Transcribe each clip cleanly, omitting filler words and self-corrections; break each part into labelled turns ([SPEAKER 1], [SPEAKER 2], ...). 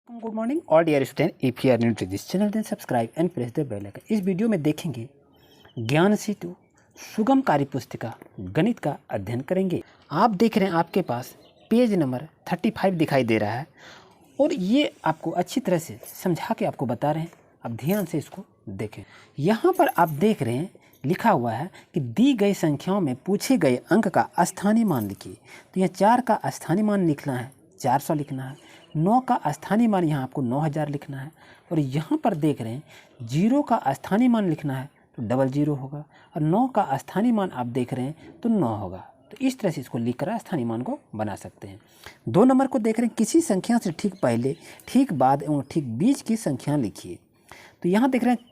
[SPEAKER 1] Good morning all dear student, if you are new to this channel then subscribe and press the bell icon. इस video में देखेंगे ज्ञान सेतु सुगम कार्य पुस्तिका गणित का अध्ययन करेंगे। आप देख रहे हैं आपके पास पेज नंबर 35 दिखाई दे रहा है और ये आपको अच्छी तरह से समझा के आपको बता रहे हैं। अब ध्यान से इसको देखें। यहाँ पर आप देख रहे हैं लिखा हुआ है कि दी गई संख्याओं में पूछे गए अंक का स्थानीय मान लिखिए। तो यह 4 का स्थानीय मान लिखना है, 400 लिखना है। 9 का स्थानीय मान यहाँ आपको 9000 लिखना है। और यहाँ पर देख रहे हैं 0 का स्थानीय मान लिखना है तो 00 होगा और 9 का स्थानीय मान आप देख रहे हैं तो 9 होगा। तो इस तरह से इसको लिखकर स्थानीय मान को बना सकते हैं। 2 नंबर को देख रहे हैं, किसी संख्या से ठीक पहले, ठीक बाद एवं ठीक बीच की संख्या लिखिए। तो यहाँ देख रहे हैं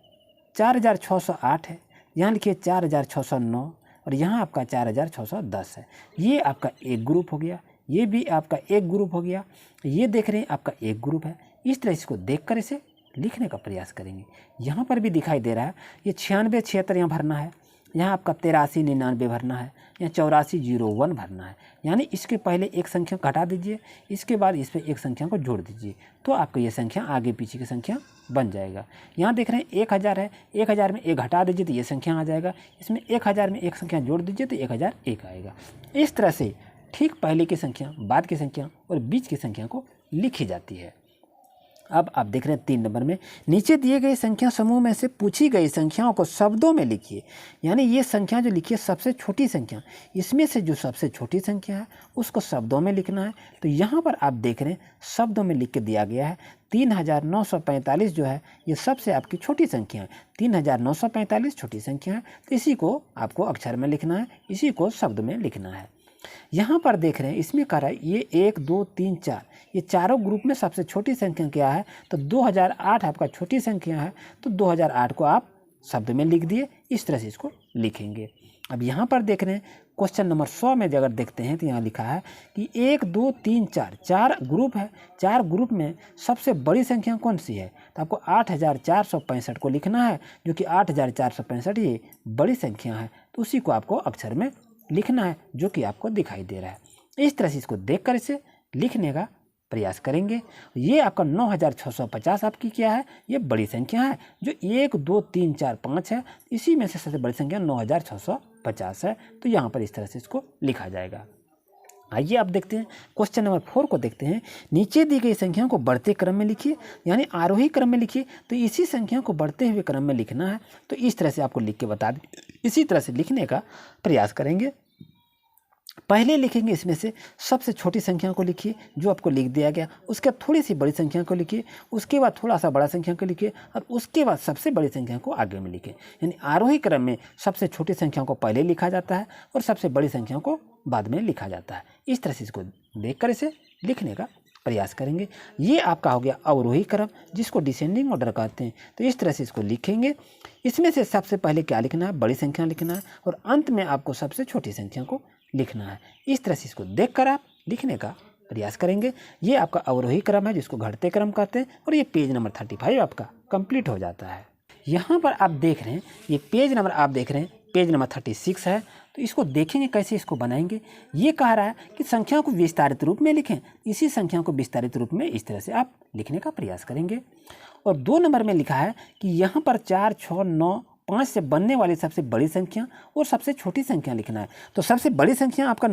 [SPEAKER 1] 4608 है, यहाँ लिखिए 4609 और यहाँ आपका 4610 है। ये आपका एक ग्रुप हो गया, ये भी आपका एक ग्रुप हो गया, ये देख रहे हैं आपका एक ग्रुप है। इस तरह इसको देखकर इसे लिखने का प्रयास करेंगे। यहाँ पर भी दिखाई दे रहा है ये 96 76 यहाँ भरना है, यहाँ आपका 83 99 भरना है, यहाँ 84 01 भरना है। यानी इसके पहले एक संख्या घटा दीजिए, इसके बाद इस पर एक संख्या को जोड़ दीजिए तो आपको ये संख्या आगे पीछे की संख्या बन जाएगा। यहाँ देख रहे हैं 1000 है, 1000 में एक घटा दीजिए तो ये संख्या आ जाएगा। इसमें 1000 में एक संख्या जोड़ दीजिए तो 1001 आएगा। इस तरह से ठीक पहले की संख्या, बाद की संख्या और बीच की संख्या को लिखी जाती है। अब आप देख रहे हैं 3 नंबर में, नीचे दिए गए संख्या समूह में से पूछी गई संख्याओं को शब्दों में लिखिए। यानी ये संख्या जो लिखी है सबसे छोटी संख्या, इसमें से जो सबसे छोटी संख्या है उसको शब्दों में लिखना है। तो यहाँ पर आप देख रहे हैं शब्दों में लिख के दिया गया है। 3945 जो है ये सबसे आपकी छोटी संख्या है। 3945 छोटी संख्या है तो इसी को आपको अक्षर में लिखना है, इसी को शब्द में लिखना है। यहाँ पर देख रहे हैं इसमें कह रहा है ये 1 2 3 4, ये चारों ग्रुप में सबसे छोटी संख्या क्या है तो 2008 आपका छोटी संख्या है। तो 2008 को आप शब्द में लिख दिए, इस तरह से इसको लिखेंगे। अब यहाँ पर देख रहे हैं क्वेश्चन नंबर 100 में अगर देखते हैं तो यहाँ लिखा है कि 1 2 3 4, 4 ग्रुप है, 4 ग्रुप में सबसे बड़ी संख्या कौन सी है तो आपको 8465 को लिखना है, जो कि 8465 ये बड़ी संख्या है। तो उसी को आपको अक्षर में लिखना है जो कि आपको दिखाई दे रहा है। इस तरह से इसको देखकर इसे लिखने का प्रयास करेंगे। ये आपका 9650 आपकी क्या है, ये बड़ी संख्या है जो 1 2 3 4 5 है, इसी में से सबसे बड़ी संख्या 9650 है। तो यहाँ पर इस तरह से इसको लिखा जाएगा। आइए आप देखते हैं क्वेश्चन नंबर 4 को देखते हैं। नीचे दी गई संख्याओं को बढ़ते क्रम में लिखिए, यानी आरोही क्रम में लिखिए। तो इसी संख्या को बढ़ते हुए क्रम में लिखना है। तो इस तरह से आपको लिख के बता दें, इसी तरह से लिखने का प्रयास करेंगे। पहले लिखेंगे इसमें से सबसे छोटी संख्या को लिखिए जो आपको लिख दिया गया, उसके बाद थोड़ी सी बड़ी संख्या को लिखिए, उसके बाद थोड़ा सा बड़ा संख्या को लिखिए और उसके बाद सबसे बड़ी संख्या को आगे में लिखिए। यानी आरोही क्रम में सबसे छोटी संख्या को पहले लिखा जाता है और सबसे बड़ी संख्या को बाद में लिखा जाता है। इस तरह से इसको देखकर इसे लिखने का प्रयास करेंगे। ये आपका हो गया अवरोही क्रम, जिसको डिसेंडिंग ऑर्डर कहते हैं। तो इस तरह से इसको लिखेंगे। इसमें से सबसे पहले क्या लिखना है, बड़ी संख्या लिखना है और अंत में आपको सबसे छोटी संख्या को लिखना है। इस तरह से इसको देखकर आप लिखने का प्रयास करेंगे। ये आपका अवरोही क्रम है जिसको घटते क्रम कहते हैं और ये पेज नंबर 35 आपका कंप्लीट हो जाता है। यहाँ पर आप देख रहे हैं ये पेज नंबर आप देख रहे हैं पेज नंबर 36 है। तो इसको देखेंगे कैसे इसको बनाएंगे। ये कह रहा है कि संख्या को विस्तारित रूप में लिखें, इसी संख्या को विस्तारित रूप में इस तरह से आप लिखने का प्रयास करेंगे। और 2 नंबर में लिखा है कि यहाँ पर 4 6 9 5 से बनने वाली सबसे बड़ी संख्या और सबसे छोटी संख्या लिखना है। तो सबसे बड़ी संख्या आपका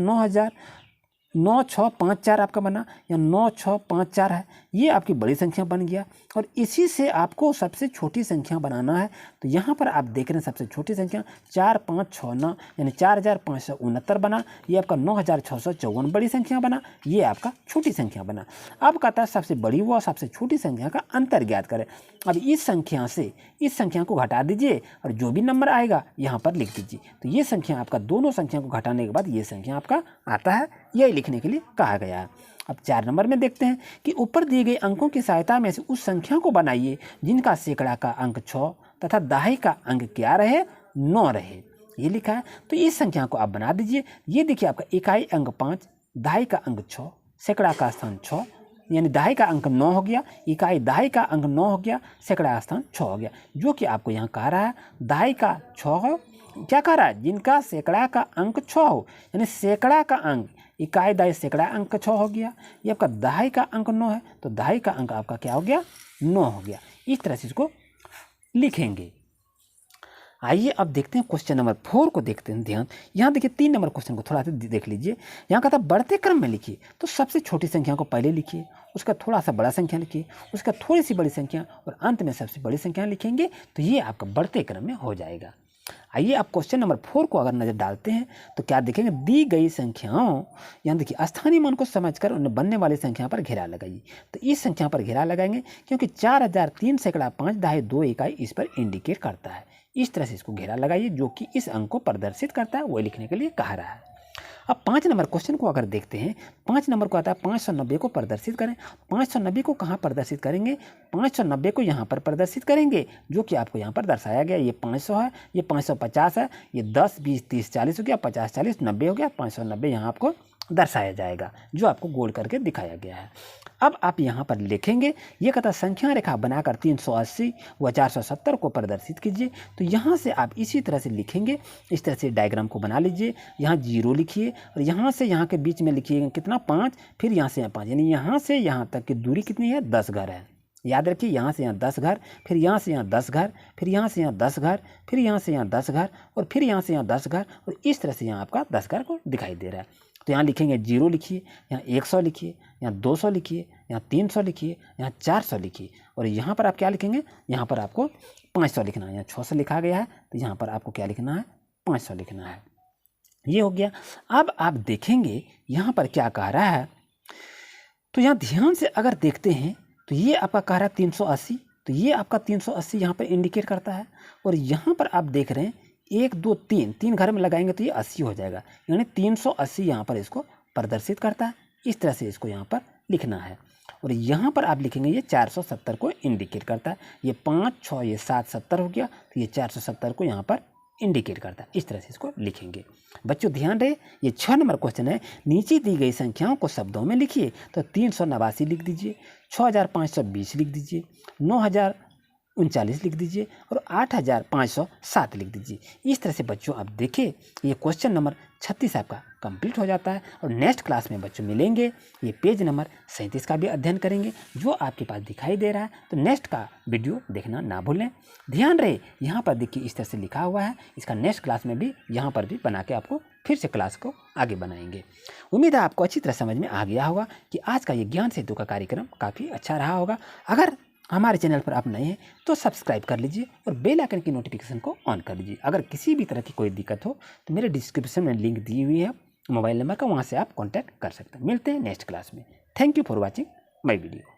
[SPEAKER 1] 9654 आपका बना या 9654 है, ये आपकी बड़ी संख्या बन गया। और इसी से आपको सबसे छोटी संख्या बनाना है। तो यहाँ पर आप देख रहे हैं सबसे छोटी संख्या 4569 यानी 4569 बना, ये आपका 9654 बड़ी संख्या बना, ये आपका छोटी संख्या बना। अब कहता है सबसे बड़ी व सबसे छोटी संख्या का अंतर ज्ञात करें। अब इस संख्या से इस संख्या को घटा दीजिए और जो भी नंबर आएगा यहाँ पर लिख दीजिए। तो ये संख्या आपका दोनों संख्या को घटाने के बाद ये संख्या आपका आता है, यही लिखने के लिए कहा गया है। अब 4 नंबर में देखते हैं कि ऊपर दिए गए अंकों की सहायता में से उस संख्या को बनाइए जिनका सैकड़ा का अंक 6 तथा दहाई का अंक क्या रहे, 9 रहे। ये लिखा है। तो इस संख्या को आप बना दीजिए। ये देखिए आपका इकाई अंक 5, दहाई का अंक 6, सैकड़ा का स्थान 6, यानी दहाई का अंक 9 हो गया, इकाई दहाई का अंक 9 हो गया, सैकड़ा का स्थान 6 हो गया। जो कि आपको यहाँ कह रहा है दहाई का 6 हो, क्या कह रहा है जिनका सैकड़ा का अंक 6 हो, यानी सैकड़ा का अंक इकाई दाई सैकड़ा अंक 6 हो गया। ये आपका दहाई का अंक 9 है, तो दहाई का अंक आपका क्या हो गया, 9 हो गया। इस तरह से इसको लिखेंगे। आइए अब देखते हैं क्वेश्चन नंबर 4 को देखते हैं ध्यान। यहाँ देखिए 3 नंबर क्वेश्चन को थोड़ा सा देख लीजिए। यहाँ का था बढ़ते क्रम में लिखिए, तो सबसे छोटी संख्या को पहले लिखिए, उसका थोड़ा सा बड़ा संख्या लिखिए, उसका थोड़ी सी बड़ी संख्या और अंत में सबसे बड़ी संख्या लिखेंगे, तो ये आपका बढ़ते क्रम में हो जाएगा। आइए आप क्वेश्चन नंबर 4 को अगर नज़र डालते हैं तो क्या देखेंगे, दी गई संख्याओं, यहाँ देखिए स्थानीय मान को समझकर उन्हें बनने वाली संख्या पर घेरा लगाइए। तो इस संख्या पर घेरा लगाएंगे क्योंकि 4003 सैकड़ा 5 दहाई 2 इकाई इस पर इंडिकेट करता है। इस तरह से इसको घेरा लगाइए जो कि इस अंक को प्रदर्शित करता है, वही लिखने के लिए कहा रहा है। अब 5 नंबर क्वेश्चन को अगर देखते हैं, 5 नंबर को आता है 590 को प्रदर्शित करें। 590 को कहाँ प्रदर्शित करेंगे, 590 को यहाँ पर प्रदर्शित करेंगे, जो कि आपको यहाँ पर दर्शाया गया। ये 500 है, ये 550 है, ये 10 20 30 40 हो गया, 50 40 90 हो गया, 590 यहाँ आपको दर्शाया जाएगा, जो आपको गोल करके दिखाया गया है। अब आप यहाँ पर लिखेंगे, ये कहता संख्या रेखा बनाकर 380 व 470 को प्रदर्शित कीजिए। तो यहाँ से आप इसी तरह से लिखेंगे, इस तरह से डायग्राम को बना लीजिए। यहाँ 0 लिखिए और यहाँ से यहाँ के बीच में लिखिए कितना 5, फिर यहाँ से यहाँ 5, यानी यहाँ से यहाँ तक की दूरी कितनी है, 10 घर है। याद रखिए, यहाँ से यहाँ 10 घर, फिर यहाँ से यहाँ 10 घर, फिर यहाँ से यहाँ 10 घर, फिर यहाँ से यहाँ 10 घर और फिर यहाँ से यहाँ 10 घर, और इस तरह से यहाँ आपका 10 घर को दिखाई दे रहा है। तो यहाँ लिखेंगे 0 लिखिए, यहाँ 100 लिखिए, यहाँ 200 लिखिए, यहाँ 300 लिखिए, यहाँ 400 लिखिए, और यहाँ पर आप क्या लिखेंगे, यहाँ पर आपको 500 लिखना है। यहाँ 600 लिखा गया है, तो यहाँ पर आपको क्या लिखना है, 500 लिखना है। ये हो गया। अब आप देखेंगे यहाँ पर क्या कह रहा है, तो यहाँ ध्यान से अगर देखते हैं तो ये आपका कह रहा है 380, तो ये आपका 380 यहाँ पर इंडिकेट करता है। और यहाँ पर आप देख रहे हैं 1 2 3 घर में लगाएंगे तो ये 80 हो जाएगा, यानी 380 यहाँ पर इसको प्रदर्शित करता है। इस तरह से इसको यहाँ पर लिखना है। और यहाँ पर आप लिखेंगे ये 470 को इंडिकेट करता है। ये 5 6 ये 7 70 हो गया, तो ये 470 को यहाँ पर इंडिकेट करता है। इस तरह से इसको लिखेंगे। बच्चों ध्यान रहे, ये 6 नंबर क्वेश्चन है। नीचे दी गई संख्याओं को शब्दों में लिखिए। तो 389 लिख दीजिए, 6520 लिख दीजिए, 9039 लिख दीजिए और 8507 लिख दीजिए। इस तरह से बच्चों आप देखिए, ये क्वेश्चन नंबर 36 आपका कंप्लीट हो जाता है। और नेक्स्ट क्लास में बच्चों मिलेंगे, ये पेज नंबर 37 का भी अध्ययन करेंगे, जो आपके पास दिखाई दे रहा है। तो नेक्स्ट का वीडियो देखना ना भूलें। ध्यान रहे, यहाँ पर देखिए इस तरह से लिखा हुआ है। इसका नेक्स्ट क्लास में भी यहाँ पर भी बना के आपको फिर से क्लास को आगे बनाएंगे। उम्मीद है आपको अच्छी तरह समझ में आ गया होगा कि आज का ये ज्ञान सेतु का कार्यक्रम काफ़ी अच्छा रहा होगा। अगर हमारे चैनल पर आप नए हैं तो सब्सक्राइब कर लीजिए और बेल आइकन की नोटिफिकेशन को ऑन कर लीजिए। अगर किसी भी तरह की कोई दिक्कत हो तो मेरे डिस्क्रिप्शन में लिंक दी हुई है मोबाइल नंबर का, वहाँ से आप कॉन्टैक्ट कर सकते हैं। मिलते हैं नेक्स्ट क्लास में। Thank you for watching my video.